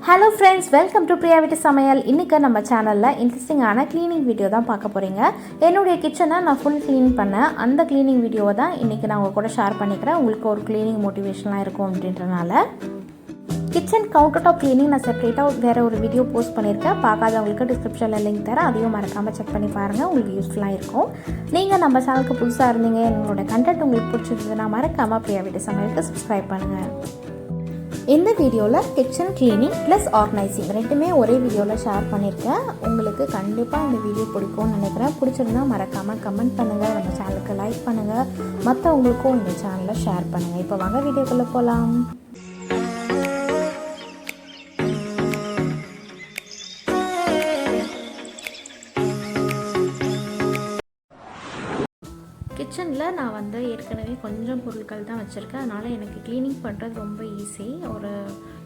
Hello friends, welcome to Priya சமையல். இன்னைக்கு நம்ம சேனல்ல இன்ட்ரஸ்டிங்கான க்ளீனிங் வீடியோ தான் பார்க்க போறீங்க. என்னோட கிச்சனை நான் ஃபுல் க்ளீன் பண்ணேன். அந்த க்ளீனிங் வீடியோவை தான் இன்னைக்கு நான் உங்க கூட ஷேர் பண்ணிக்கிறேன். உங்களுக்கு ஒரு க்ளீனிங் மோட்டிவேஷனா இருக்கும் அப்படின்றனால கிச்சன் கவுண்டர் டாப் க்ளீனிங் நான் செப்பரேட்டாக வேறு ஒரு வீடியோ போஸ்ட் பண்ணியிருக்கேன். பார்க்காதவங்களுக்கு டிஸ்கிரிப்ஷனில் லிங்க் தரேன். அதையும் மறக்காமல் செக் பண்ணி பாருங்கள். உங்களுக்கு யூஸ்ஃபுல்லாக இருக்கும். நீங்கள் நம்ம சேனலுக்கு புதுசாக இருந்தீங்க, என்னோட கண்டென்ட் உங்களுக்கு பிடிச்சிருந்ததுன்னா மறக்காமல் பிரியா சமையலுக்கு சப்ஸ்கிரைப் பண்ணுங்கள். இந்த வீடியோவில் கிச்சன் க்ளீனிங் ப்ளஸ் ஆர்கனைசிங் ரெண்டுமே ஒரே வீடியோவில் ஷேர் பண்ணியிருக்கேன். உங்களுக்கு கண்டிப்பாக இந்த வீடியோ பிடிக்கும்னு நினைக்கிறேன். பிடிச்சிருந்தா மறக்காமல் கமெண்ட் பண்ணுங்கள், நம்ம சேனலுக்கு லைக் பண்ணுங்கள், மற்றவங்களுக்கும் இந்த சேனலை ஷேர் பண்ணுங்கள். இப்போ வாங்க வீடியோக்குள்ளே போகலாம். கிச்சனில் நான் ஏற்கனவே கொஞ்சம் பொருட்கள் தான் வச்சுருக்கேன். அதனால் எனக்கு க்ளீனிங் பண்ணுறது ரொம்ப ஈஸி. ஒரு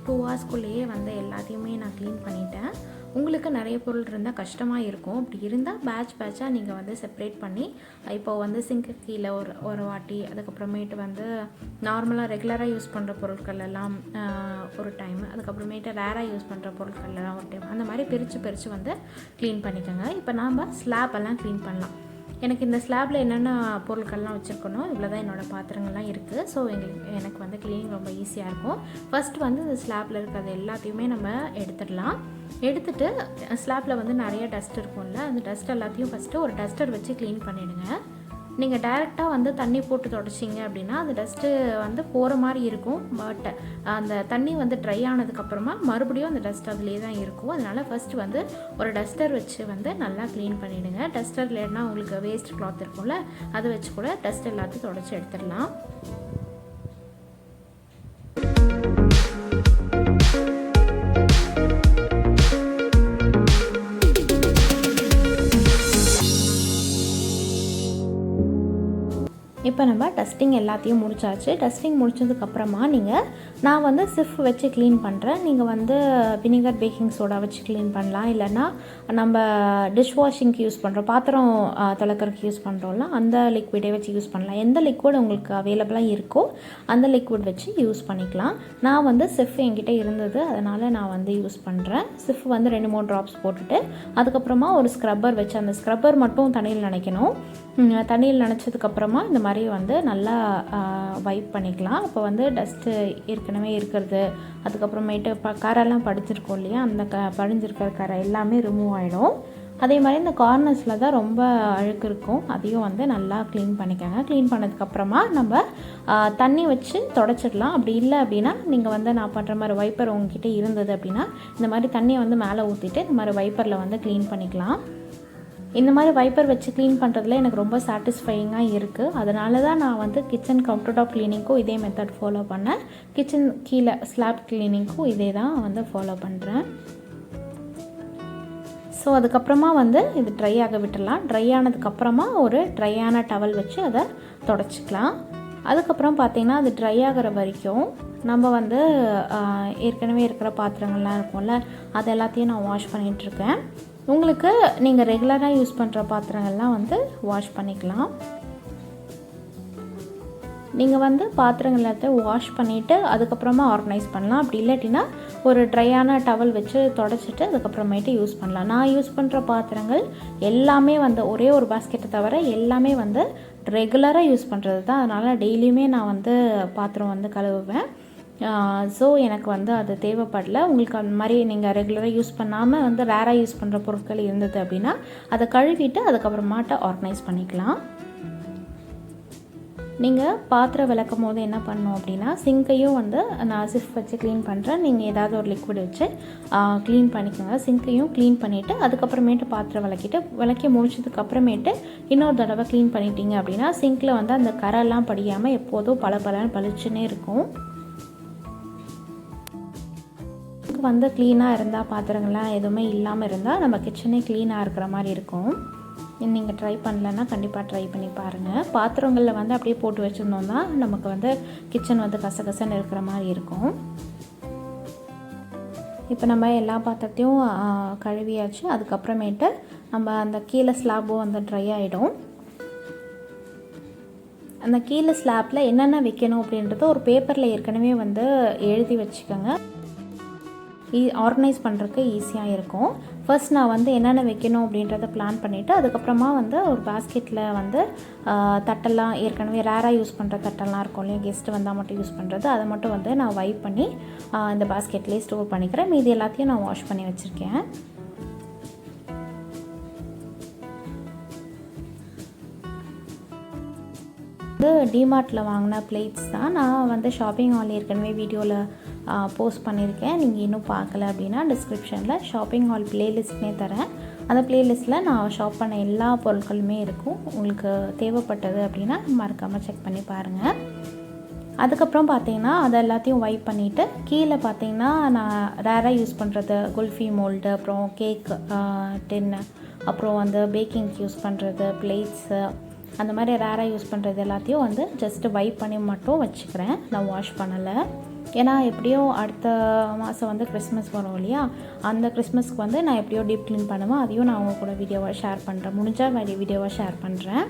2 ஹவர்ஸ்க்குள்ளேயே எல்லாத்தையுமே நான் க்ளீன் பண்ணிட்டேன். உங்களுக்கு நிறைய பொருள் இருந்தால் கஷ்டமாக இருக்கும். அப்படி இருந்தால் பேட்சாக நீங்கள் செப்பரேட் பண்ணி இப்போ சிங்க்கு கீழே ஒரு வாட்டி, அதுக்கப்புறமேட்டு நார்மலாக ரெகுலராக யூஸ் பண்ணுற பொருட்கள் எல்லாம் ஒரு டைம், அதுக்கப்புறமேட்டு ரேராக யூஸ் பண்ணுற பொருட்கள் எல்லாம் ஒரு டைம், அந்த மாதிரி பிரித்து க்ளீன் பண்ணிக்கோங்க. இப்போ நாம் ஸ்லாப் எல்லாம் க்ளீன் பண்ணலாம். எனக்கு இந்த ஸ்லாப்பில் என்னென்ன பொருட்கள்லாம் வச்சுருக்கணும், இவ்வளோ தான் என்னோடய பாத்திரங்கள்லாம் இருக்குது. ஸோ எனக்கு க்ளீனிங் ரொம்ப ஈஸியாக இருக்கும். ஃபஸ்ட்டு இந்த ஸ்லாப்பில் இருக்கிறது எல்லாத்தையுமே நம்ம எடுத்துடலாம். எடுத்துகிட்டு ஸ்லாப்பில் நிறைய டஸ்ட் இருக்கும்ல, அந்த டஸ்ட் எல்லாத்தையும் ஃபஸ்ட்டு ஒரு டஸ்டர் வச்சு க்ளீன் பண்ணிவிடுங்க. நீங்கள் டைரெக்டாக தண்ணி போட்டு தொடச்சிங்க அப்படின்னா அந்த டஸ்ட்டு போகிற மாதிரி இருக்கும். பட் அந்த தண்ணி ட்ரை ஆனதுக்கப்புறமா மறுபடியும் அந்த டஸ்ட் அதிலே தான் இருக்கும். அதனால் ஃபஸ்ட்டு ஒரு டஸ்டர் வச்சு நல்லா க்ளீன் பண்ணிவிடுங்க. டஸ்டர் இல்லைன்னா உங்களுக்கு வேஸ்ட் கிளாத் இருக்கும்ல, அதை வச்சு கூட டஸ்ட் எல்லாத்தையும் தொடச்சி எடுத்துடலாம். இப்போ நம்ம டஸ்டிங் எல்லாத்தையும் முடிச்சாச்சு. டஸ்டிங் முடிச்சதுக்கப்புறமா நான் சிஃப் வச்சு க்ளீன் பண்ணுறேன். நீங்கள் வினிகர் பேக்கிங் சோடா வச்சு க்ளீன் பண்ணலாம். இல்லைன்னா நம்ம டிஷ் வாஷிங்க்கு யூஸ் பண்ணுறோம், பாத்திரம் துளக்கிறதுக்கு யூஸ் பண்ணுறோம்ல, அந்த லிக்விடே வச்சு யூஸ் பண்ணலாம். எந்த லிக்விட் உங்களுக்கு அவைலபிளாக இருக்கோ அந்த லிக்விட் வச்சு யூஸ் பண்ணிக்கலாம். நான் சிஃப் என்கிட்ட இருந்தது, அதனால் நான் யூஸ் பண்ணுறேன். சிஃப் 2-3 ட்ராப்ஸ் போட்டுட்டு அதுக்கப்புறமா ஒரு ஸ்க்ரப்பர் வச்சு, அந்த ஸ்க்ரப்பர் மட்டும் தண்ணியில் நனைக்கணும். தண்ணியில் நனைச்சதுக்கப்புறமா இந்த மாதிரி நல்லா வைப் பண்ணிக்கலாம். அப்போ டஸ்ட்டு ஏற்கனவே இருக்கிறது, அதுக்கப்புறமேட்டு கரெல்லாம் படிச்சிருக்கோம் இல்லையா, அந்த படிஞ்சிருக்கிற கரை எல்லாமே ரிமூவ் ஆகிடும். அதே மாதிரி இந்த கார்னர்ஸில் தான் ரொம்ப அழுக்கு இருக்கும், அதையும் நல்லா க்ளீன் பண்ணிக்கோங்க. க்ளீன் பண்ணதுக்கப்புறமா நம்ம தண்ணி வச்சு தொடச்சிடலாம். அப்படி இல்லை அப்படின்னா நீங்கள் நான் பண்ணுற மாதிரி வைப்பர் உங்ககிட்ட இருந்தது அப்படின்னா இந்த மாதிரி தண்ணியை மேலே ஊற்றிட்டு இந்த மாதிரி வைப்பரில் க்ளீன் பண்ணிக்கலாம். இந்த மாதிரி வைப்பர் வச்சு க்ளீன் பண்ணுறதுல எனக்கு ரொம்ப சாட்டிஸ்ஃபையிங்காக இருக்குது. அதனால தான் நான் கிச்சன் கவுண்டர் டாப் க்ளீனிங்க்கும் இதே மெத்தட் ஃபாலோ பண்ணேன். கிச்சன் கீழே ஸ்லாப் க்ளீனிங்க்கும் இதே தான் ஃபாலோ பண்ணுறேன். ஸோ அதுக்கப்புறமா இது ட்ரை ஆக விட்டுடலாம். ட்ரை ஆனதுக்கப்புறமா ஒரு ட்ரையான டவல் வச்சு அதை தொடச்சிக்கலாம். அதுக்கப்புறம் பார்த்திங்கன்னா அது ட்ரை ஆகிற வரைக்கும் நம்ம ஏற்கனவே இருக்கிற பாத்திரங்கள்லாம் இருக்கும்ல, அது எல்லாத்தையும் நான் வாஷ் பண்ணிகிட்ருக்கேன். உங்களுக்கு நீங்கள் ரெகுலராக யூஸ் பண்ணுற பாத்திரங்கள்லாம் வாஷ் பண்ணிக்கலாம். நீங்கள் பாத்திரங்கள் எல்லாத்தையும் வாஷ் பண்ணிவிட்டு அதுக்கப்புறமா ஆர்கனைஸ் பண்ணலாம். அப்படி இல்லாட்டினா ஒரு ட்ரையான டவல் வச்சு தொடச்சிட்டு அதுக்கப்புறமேட்டு யூஸ் பண்ணலாம். நான் யூஸ் பண்ணுற பாத்திரங்கள் எல்லாமே ஒரே ஒரு பாஸ்கெட்டை தவிர எல்லாமே ரெகுலராக யூஸ் பண்ணுறது தான். அதனால் டெய்லியுமே நான் பாத்திரம் கழுவுவேன். ஸோ எனக்கு அது தேவைப்படல. உங்களுக்கு அந்த மாதிரி நீங்கள் ரெகுலராக யூஸ் பண்ணாமல் ரேராக யூஸ் பண்ணுற பொருட்கள் இருந்தது அப்படின்னா அதை கழுவிட்டு அதுக்கப்புறமாட்ட ஆர்கனைஸ் பண்ணிக்கலாம். நீங்கள் பாத்திரம் விளக்கும் போது என்ன பண்ணணும் அப்படின்னா, சிங்கையும் நான் சிஃப் வச்சு க்ளீன் பண்ணுறேன். நீங்கள் ஏதாவது ஒரு லிக்விட் வச்சு க்ளீன் பண்ணிக்கோங்க. சிங்கையும் க்ளீன் பண்ணிவிட்டு அதுக்கப்புறமேட்டு பாத்திரம் விளக்கி முடிச்சதுக்கப்புறமேட்டு இன்னொரு தடவை க்ளீன் பண்ணிட்டீங்க அப்படின்னா சிங்கில் அந்த கரெல்லாம் படியாமல் எப்போதும் பளிச்சுன்னே இருக்கும். க்ளீனாக இருந்தால் பாத்திரங்கள்லாம் எதுவுமே இல்லாமல் இருந்தால் நம்ம கிச்சனே க்ளீனாக இருக்கிற மாதிரி இருக்கும். நீங்கள் ட்ரை பண்ணலன்னா கண்டிப்பாக ட்ரை பண்ணி பாருங்கள். பாத்திரங்களில் அப்படியே போட்டு வச்சுருந்தோம்னா நமக்கு கிச்சன் கசகசன்னு இருக்கிற மாதிரி இருக்கும். இப்போ நம்ம எல்லா பாத்திரத்தையும் கழுவியாச்சு. அதுக்கப்புறமேட்டு நம்ம அந்த கீழே ஸ்லாபும் ட்ரை ஆகிடும். அந்த கீழே ஸ்லாப்பில் என்னென்ன வைக்கணும் அப்படின்றத ஒரு பேப்பரில் ஏற்கனவே எழுதி வச்சுக்கோங்க. ஆர்கனைஸ் பண்ணுறதுக்கு ஈஸியாக இருக்கும். ஃபர்ஸ்ட் நான் வந்து என்னென்ன வைக்கணும் அப்படின்றத பிளான் பண்ணிவிட்டு அதுக்கப்புறமா வந்து ஒரு பாஸ்கெட்டில் வந்து தட்டெல்லாம் ஏற்கனவே ரேராக யூஸ் பண்ணுற தட்டெல்லாம் இருக்கும் இல்லையா, கெஸ்ட்டு வந்தால் மட்டும் யூஸ் பண்ணுறது, அதை மட்டும் வந்து நான் வைப் பண்ணி இந்த பாஸ்கெட்லேயே ஸ்டோர் பண்ணிக்கிறேன். மீதி எல்லாத்தையும் நான் வாஷ் பண்ணி வச்சுருக்கேன். டிமார்ட்டில் வாங்கின பிளேட்ஸ் தான். நான் வந்து ஷாப்பிங் ஹால் ஏற்கனவே வீடியோவில் போஸ்ட் பண்ணியிருக்கேன். நீங்கள் இன்னும் பார்க்கல அப்படின்னா டிஸ்கிரிப்ஷனில் ஷாப்பிங் ஹால் ப்ளேலிஸ்ட்னே தரேன். அந்த ப்ளேலிஸ்ட்டில் நான் ஷாப் பண்ண எல்லா பொருட்களுமே இருக்கும். உங்களுக்கு தேவைப்பட்டது அப்படின்னா மறக்காமல் செக் பண்ணி பாருங்கள். அதுக்கப்புறம் பார்த்தீங்கன்னா அதை எல்லாத்தையும் வைப் பண்ணிவிட்டு கீழே பார்த்தீங்கன்னா நான் ரேராக யூஸ் பண்ணுறது குல்ஃபி மோல்டு, அப்புறம் கேக் டின்னு, அப்புறம் வந்து பேக்கிங்க்கு யூஸ் பண்ணுறது பிளேட்ஸு, அந்த மாதிரி ரேராக யூஸ் பண்ணுறது எல்லாத்தையும் வந்து ஜஸ்ட்டு வைப் பண்ணி மட்டும் வச்சுக்கிறேன். நான் வாஷ் பண்ணலை. ஏன்னா எப்படியோ அடுத்த மாதம் வந்து கிறிஸ்மஸ் வரும் இல்லையா, அந்த கிறிஸ்மஸ்க்கு வந்து நான் எப்படியோ டீப் க்ளீன் பண்ணுவேன். அதையும் நான் அவங்க கூட வீடியோவாக ஷேர் பண்ணுறேன். முடிஞ்சால் வீடியோவாக ஷேர் பண்ணுறேன்.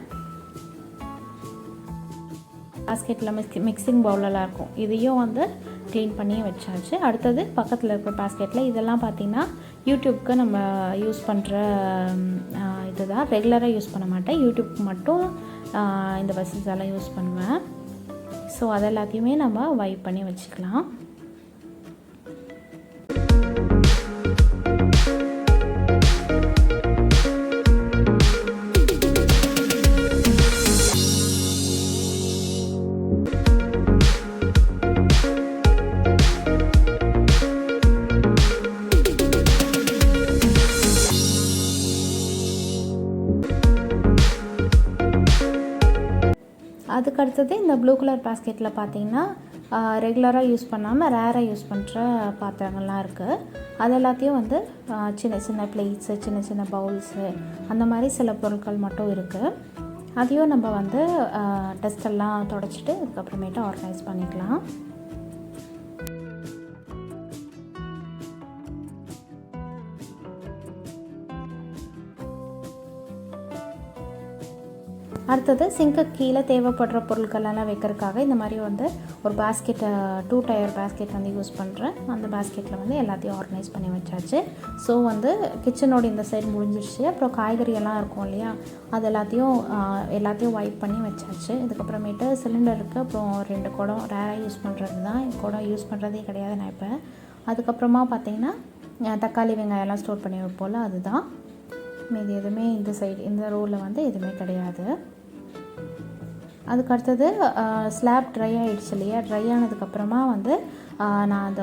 பாஸ்கெட்டில் மிக்சிங் பவுலெல்லாம் இருக்கும், இதையும் வந்து க்ளீன் பண்ணி வச்சாச்சு. அடுத்தது பக்கத்தில் இருக்கிற பாஸ்கெட்டில் இதெல்லாம் பார்த்திங்கன்னா யூடியூப்க்கு நம்ம யூஸ் பண்ணுற இதுதான். ரெகுலராக யூஸ் பண்ண மாட்டேன், யூடியூப்க்கு மட்டும் இந்த வெசல்ஸ் எல்லாம் யூஸ் பண்ணுவேன். ஸோ அதெல்லாத்தையுமே நம்ம வைப் பண்ணி வச்சுக்கலாம். அதுக்கடுத்தது இந்த ப்ளூ கலர் பாஸ்கெட்டில் பார்த்தீங்கன்னா ரெகுலராக யூஸ் பண்ணாமல் ரேராக யூஸ் பண்ணுற பாத்திரங்கள்லாம் இருக்குது. அது எல்லாத்தையும் வந்து சின்ன சின்ன பிளேட்ஸு, சின்ன சின்ன பவுல்ஸு, அந்த மாதிரி சில பொருட்கள் மட்டும் இருக்குது. அதையும் நம்ம வந்து டஸ்டெல்லாம் தொடச்சிட்டு அதுக்கப்புறமேட்டு ஆர்கனைஸ் பண்ணிக்கலாம். அடுத்தது சிங்க்கு கீழே தேவைப்படுற பொருட்களெல்லாம் வைக்கிறதுக்காக இந்த மாதிரி வந்து ஒரு பாஸ்கெட்டை 2 டயர் பாஸ்கெட் வந்து யூஸ் பண்ணுறேன். அந்த பாஸ்கெட்டில் வந்து எல்லாத்தையும் ஆர்கனைஸ் பண்ணி வச்சாச்சு. ஸோ வந்து கிச்சனோட இந்த சைடு முடிஞ்சிடுச்சு. அப்புறம் காய்கறி எல்லாம் இருக்கும் இல்லையா, அது எல்லாத்தையும் வைப் பண்ணி வச்சாச்சு. இதுக்கப்புறமேட்டு சிலிண்டருக்கு அப்புறம் 2 குடம் ரேராக யூஸ் பண்ணுறது தான். குடம் யூஸ் பண்ணுறதே கிடையாது நான் இப்போ. அதுக்கப்புறமா பார்த்திங்கன்னா தக்காளி வெங்காயம்லாம் ஸ்டோர் பண்ணி வைப்போம்ல, அதுதான். மீதி எதுவுமே இந்த சைடு இந்த ரோவில் வந்து எதுவுமே கிடையாது. அதுக்கடுத்தது ஸ்லாப் ட்ரை ஆகிடுச்சு இல்லையா, ட்ரை ஆனதுக்கப்புறமா வந்து நான் அந்த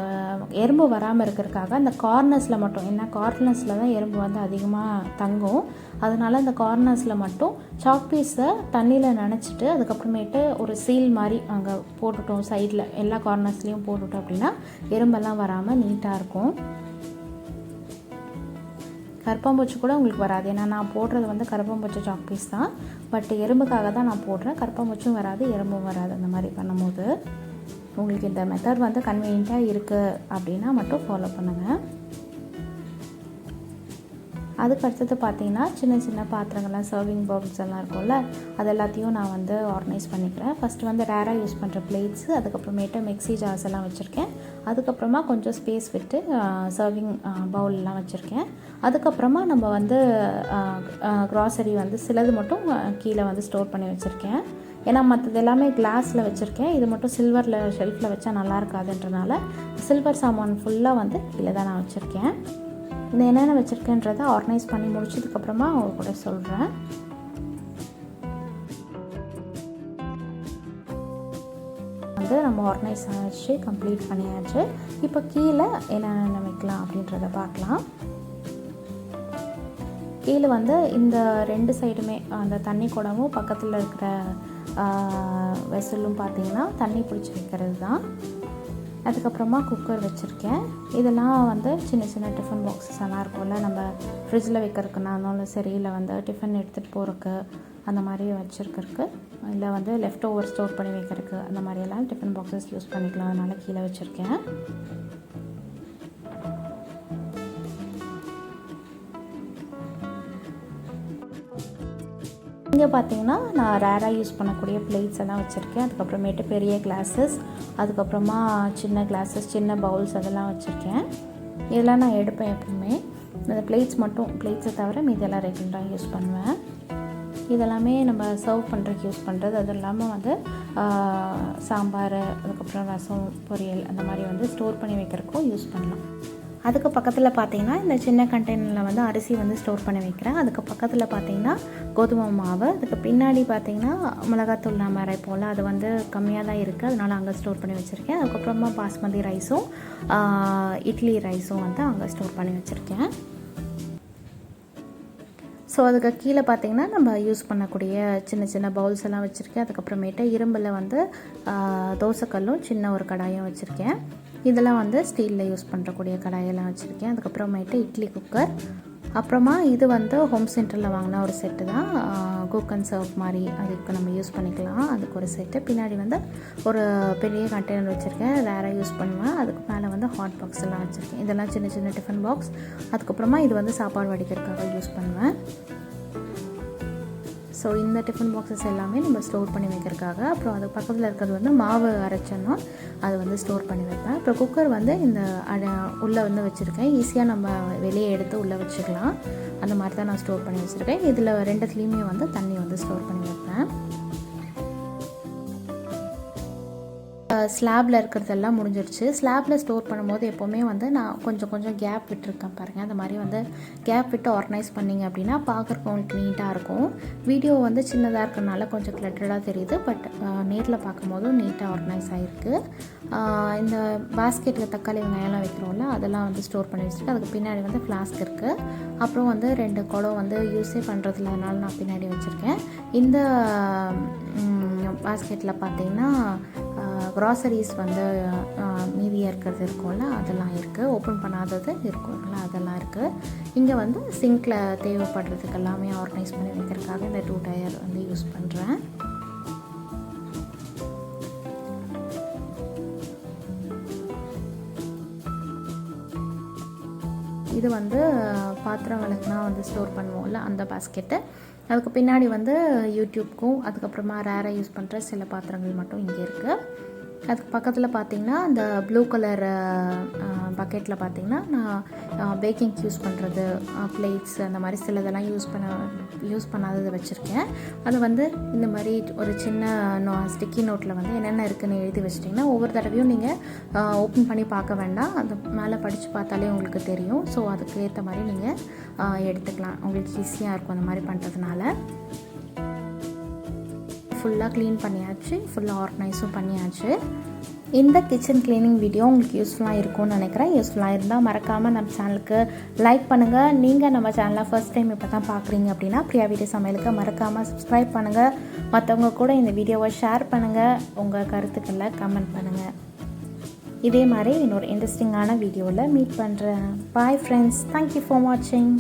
எறும்பு வராமல் இருக்கிறதுக்காக அந்த கார்னர்ஸில் மட்டும், ஏன்னா கார்னர்ஸில் தான் எறும்பு வந்து அதிகமாக தங்கும், அதனால் அந்த கார்னர்ஸில் மட்டும் சாக் பீஸை தண்ணியில் நனைச்சிட்டு அதுக்கப்புறமேட்டு ஒரு சீல் மாதிரி அங்கே போட்டுட்டோம். சைடில் எல்லா கார்னர்ஸ்லேயும் போட்டுட்டோம் அப்படின்னா எறும்பெல்லாம் வராமல் நீட்டாக இருக்கும். கருப்பாம்பூச்சி கூட உங்களுக்கு வராது, ஏன்னா நான் போடுறது வந்து கருப்பாம்பூச்சி சாக் பீஸ் தான். பட் எறும்புக்காக தான் நான் போடுறேன். கருப்பாம்பூச்சும் வராது, எறும்பும் வராது. அந்த மாதிரி பண்ணும்போது உங்களுக்கு இந்த மெத்தட் வந்து கன்வீனியண்ட்டாக இருக்குது அப்படின்னா மட்டும் ஃபாலோ பண்ணுங்கள். அதுக்கு அடுத்தது பார்த்திங்கன்னா சின்ன சின்ன பாத்திரங்கள்லாம் சர்விங் பவுல்ஸ் எல்லாம் இருக்கும்ல, அது எல்லாத்தையும் நான் வந்து ஆர்கனைஸ் பண்ணிக்கிறேன். ஃபஸ்ட்டு வந்து ரேராக யூஸ் பண்ணுற பிளேட்ஸு, அதுக்கப்புறமேட்டு மிக்ஸி ஜார்ஸ் எல்லாம் வச்சுருக்கேன். அதுக்கப்புறமா கொஞ்சம் ஸ்பேஸ் விட்டு சர்விங் பவுல்லாம் வச்சுருக்கேன். அதுக்கப்புறமா நம்ம வந்து க்ராசரி வந்து சிலது மட்டும் கீழே வந்து ஸ்டோர் பண்ணி வச்சுருக்கேன். ஏன்னா மற்றது எல்லாமே கிளாஸில் வச்சுருக்கேன், இது மட்டும் சில்வரில் ஷெல்ஃபில் வச்சா நல்லா இருக்காதுன்றனால சில்வர் சாமான் ஃபுல்லாக வந்து கீழே தான் நான் வச்சுருக்கேன். இந்த என்னென்ன வச்சுருக்கேன்றதை ஆர்கனைஸ் பண்ணி முடிச்சதுக்கப்புறமா அவங்க கூட சொல்கிறேன். வந்து நம்ம ஆர்கனைஸ் ஆகிடுச்சு, கம்ப்ளீட் பண்ணியாச்சு. இப்போ கீழே என்னென்ன வைக்கலாம் அப்படின்றத பார்க்கலாம். கீழே வந்து இந்த 2 சைடுமே அந்த தண்ணி குடமும் பக்கத்தில் இருக்கிற வெசலும் பார்த்திங்கன்னா தண்ணி பிடிச்சி வைக்கிறது தான். அதுக்கப்புறமா குக்கர் வச்சுருக்கேன். இதெல்லாம் வந்து சின்ன சின்ன டிஃபன் பாக்ஸஸ் எல்லாம் இருக்கும்ல, நம்ம ஃப்ரிட்ஜில் வைக்கிறதுக்குனாலும் சரி, இல்லை வந்து டிஃபன் எடுத்துகிட்டு போகிறக்கு அந்த மாதிரி வச்சுருக்கிறதுக்கு, இல்லை வந்து லெஃப்ட் ஓவர் ஸ்டோர் பண்ணி வைக்கிறதுக்கு, அந்த மாதிரியெல்லாம் டிஃபன் பாக்ஸஸ் யூஸ் பண்ணிக்கலாம். அதனால் கீழே வச்சுருக்கேன். இங்கே பார்த்தீங்கன்னா நான் ரேராக யூஸ் பண்ணக்கூடிய பிளேட்ஸ் எல்லாம் வச்சுருக்கேன். அதுக்கப்புறமேட்டு பெரிய கிளாஸஸ், அதுக்கப்புறமா சின்ன கிளாஸஸ், சின்ன பவுல்ஸ் அதெல்லாம் வச்சுருக்கேன். இதெல்லாம் நான் எடுப்பேன் எப்பவுமே. இந்த பிளேட்ஸை தவிர மீதெல்லாம் ரெகுலராக யூஸ் பண்ணுவேன். இதெல்லாமே நம்ம சர்வ் பண்ணுறதுக்கு யூஸ் பண்ணுறது. அது இல்லாமல் வந்து சாம்பார், அதுக்கப்புறம் ரசம், பொரியல் அந்த மாதிரி வந்து ஸ்டோர் பண்ணி வைக்கிறதுக்கும் யூஸ் பண்ணலாம். அதுக்கு பக்கத்தில் பார்த்திங்கன்னா இந்த சின்ன கண்டெய்னரில் வந்து அரிசி வந்து ஸ்டோர் பண்ணி வைக்கிறேன். அதுக்கு பக்கத்தில் பார்த்திங்கன்னா கோதுமை மாவு, அதுக்கு பின்னாடி பார்த்திங்கன்னா மிளகாத்தூள் நம்ம அரைப்போம்ல, அது வந்து கம்மியாக தான் இருக்குது, அதனால் அங்கே ஸ்டோர் பண்ணி வச்சுருக்கேன். அதுக்கப்புறமா பாஸ்மதி ரைஸும் இட்லி ரைஸும் வந்து அங்கே ஸ்டோர் பண்ணி வச்சுருக்கேன். ஸோ அதுக்கு கீழே பார்த்திங்கன்னா நம்ம யூஸ் பண்ணக்கூடிய சின்ன சின்ன பவுல்ஸ் எல்லாம் வச்சுருக்கேன். அதுக்கப்புறமேட்டு இரும்பில் வந்து தோசைக்கல்லும் சின்ன ஒரு கடாயும் வச்சுருக்கேன். இதெல்லாம் வந்து ஸ்டீலில் யூஸ் பண்ணுறக்கூடிய கடாயெல்லாம் வச்சுருக்கேன். அதுக்கப்புறமேட்டு இட்லி குக்கர், அப்புறமா இது வந்து ஹோம் சென்டரில் வாங்கின ஒரு செட்டு தான், குக் அண்ட் சர்வ் மாதிரி, அதுக்கு நம்ம யூஸ் பண்ணிக்கலாம். அதுக்கு ஒரு செட்டு. பின்னாடி வந்து ஒரு பெரிய கண்டெய்னர் வச்சுருக்கேன், வேறு யூஸ் பண்ணுவேன். அதுக்கு மேலே வந்து ஹாட் பாக்ஸ் எல்லாம் வச்சுருக்கேன். இதெல்லாம் சின்ன சின்ன டிஃபன் பாக்ஸ். அதுக்கப்புறமா இது வந்து சாப்பாடு வடிக்கிறதுக்காக யூஸ் பண்ணுவேன். ஸோ இந்த டிஃபன் பாக்ஸஸ் எல்லாமே நம்ம ஸ்டோர் பண்ணி வைக்கிறதுக்காக. அப்புறம் அது பக்கத்தில் இருக்கிறது வந்து மாவு அரைச்சோன்னா அது வந்து ஸ்டோர் பண்ணி வைப்பேன். அப்புறம் குக்கர் வந்து இந்த உள்ளே வந்து வச்சுருக்கேன், ஈஸியாக நம்ம வெளியே எடுத்து உள்ளே வச்சுக்கலாம். அந்த மாதிரி தான் நான் ஸ்டோர் பண்ணி வச்சுருக்கேன். இதில் ரெண்டுத்துலேயுமே வந்து தண்ணி வந்து ஸ்டோர் பண்ணி வைப்பேன். ஸ்லாபில் இருக்கிறதெல்லாம் முடிஞ்சிருச்சு. ஸ்லாபில் ஸ்டோர் பண்ணும்போது எப்போவுமே வந்து நான் கொஞ்சம் கேப் விட்டுருக்கேன் பாருங்கள். அந்த மாதிரி வந்து கேப் விட்டு ஆர்கனைஸ் பண்ணிங்க அப்படின்னா பார்க்குறக்கு உங்களுக்கு நீட்டாக இருக்கும். வீடியோ வந்து சின்னதாக இருக்கிறனால கொஞ்சம் கிளட்டடாக தெரியுது, பட் நேரில் பார்க்கும்போதும் நீட்டாக ஆர்கனைஸ் ஆகிருக்கு. இந்த பாஸ்கெட்டில் தக்காளி வெங்காயம்லாம் வைக்கிறோம்ல, அதெல்லாம் வந்து ஸ்டோர் பண்ணி வச்சுருக்கேன். அதுக்கு பின்னாடி வந்து ஃப்ளாஸ்க் இருக்குது. அப்புறம் வந்து 2 குடம் வந்து யூஸே பண்ணுறதில்ல, அதனால நான் பின்னாடி வச்சுருக்கேன். இந்த பாஸ்கெட்டில் பார்த்திங்கன்னா க்ராசரிஸ் வந்து மீதியாக இருக்கிறது இருக்கும்ல, அதெல்லாம் இருக்குது. ஓப்பன் பண்ணாதது இருக்கும்ல, அதெல்லாம் இருக்குது. இங்கே வந்து சிங்கில் தேவைப்படுறதுக்கு எல்லாமே ஆர்கனைஸ் பண்ணி வைக்கிறதுக்காக இந்த 2 டயர் வந்து யூஸ் பண்ணுறேன். இது வந்து பாத்திரம் விளக்குனா வந்து ஸ்டோர் பண்ணுவோம்ல, அந்த பாஸ்கெட்டு. அதுக்கு பின்னாடி வந்து யூடியூப்க்கும் அதுக்கப்புறமா ரேராக யூஸ் பண்ணுற சில பாத்திரங்கள் மட்டும் இங்கே இருக்குது. அதுக்கு பக்கத்தில் பார்த்திங்கன்னா அந்த ப்ளூ கலர் பக்கெட்டில் பார்த்திங்கன்னா நான் பேக்கிங்க்கு யூஸ் பண்ணுறது பிளேட்ஸ் அந்த மாதிரி சிலதெல்லாம் யூஸ் பண்ணாதது வச்சுருக்கேன். அது வந்து இந்த மாதிரி ஒரு சின்ன ஸ்டிக்கி நோட்டில் வந்து என்னென்ன இருக்குதுன்னு எழுதி வச்சிட்டிங்கன்னா ஒவ்வொரு தடவையும் நீங்கள் ஓப்பன் பண்ணி பார்க்க வேண்டாம், அந்த மேலே படித்து பார்த்தாலே உங்களுக்கு தெரியும். ஸோ அதுக்கு ஏற்ற மாதிரி நீங்கள் எடுத்துக்கலாம், உங்களுக்கு ஈஸியாக இருக்கும் அந்த மாதிரி பண்ணுறதுனால. ஃபுல்லாக க்ளீன் பண்ணியாச்சு, ஃபுல்லாக ஆர்கனைஸும் பண்ணியாச்சு. இந்த கிச்சன் க்ளீனிங் வீடியோ உங்களுக்கு யூஸ்ஃபுல்லாக இருக்கும்னு நினைக்கிறேன். யூஸ்ஃபுல்லாக இருந்தால் மறக்காமல் நம்ம சேனலுக்கு லைக் பண்ணுங்கள். நீங்கள் நம்ம சேனலை ஃபர்ஸ்ட் டைம் இப்போ தான் பார்க்குறீங்க அப்படின்னா பிரியா வீட்டு சமையலுக்கு மறக்காமல் சப்ஸ்கிரைப் பண்ணுங்கள். மற்றவங்க கூட இந்த வீடியோவை ஷேர் பண்ணுங்கள், உங்கள் கருத்துக்களை கமெண்ட் பண்ணுங்கள். இதே மாதிரி இன்னொரு இன்ட்ரெஸ்டிங்கான வீடியோவில் மீட் பண்ணுறேன். பாய் ஃப்ரெண்ட்ஸ், தேங்க்யூ ஃபார் வாட்சிங்.